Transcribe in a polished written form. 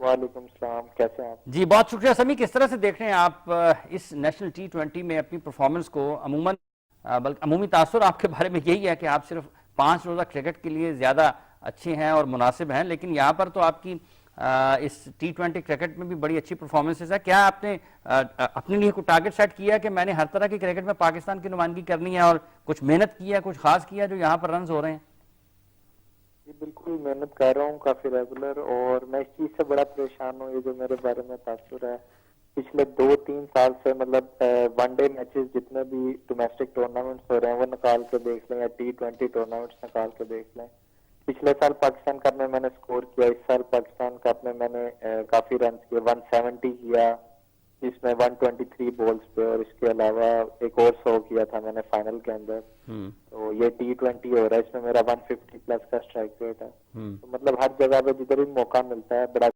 وعلیکم السلام، کیسے ہیں آپ؟ جی بہت شکریہ سمی. کس طرح سے دیکھ رہے ہیں آپ اس نیشنل T20 میں اپنی پرفارمنس کو؟ عموماً بلکہ عمومی تاثر آپ کے بارے میں یہی ہے کہ آپ صرف 5 روزہ کرکٹ کے لیے زیادہ اچھے ہیں اور مناسب ہیں، لیکن یہاں پر تو آپ کی اس T20 کرکٹ میں بھی بڑی اچھی پرفارمنسز ہے. کیا آپ نے اپنے لیے کوئی ٹارگٹ سیٹ کیا کہ میں نے ہر طرح کی کرکٹ میں پاکستان کی نمائندگی کرنی ہے، اور کچھ محنت کی ہے، کچھ خاص کیا جو یہاں پر رنز ہو رہے ہیں؟ جی بالکل محنت کر رہا ہوں کافی ریگولر، اور میں اس چیز سے بڑا پریشان ہوں. یہ جو میرے بارے میں تاثر ہے پچھلے 2-3 سال سے، مطلب ون ڈے میچز جتنے بھی ڈومیسٹک ٹورنامنٹس ہو رہے ہیں وہ نکال کے دیکھ لیں، یا T20 ٹورنامنٹس نکال کے دیکھ لیں. پچھلے سال پاکستان کپ میں نے سکور کیا، اس سال پاکستان کپ میں نے کافی رنز کیے، 170 کیا جس میں 123 بولز پہ، اور اس کے علاوہ ایک اور 100 کیا تھا میں نے فائنل کے اندر. تو یہ T20 ہو رہا ہے، اس میں میرا 150 پلس کا اسٹرائک ریٹ ہے. تو مطلب ہر جگہ پہ جدھر بھی موقع ملتا ہے بڑا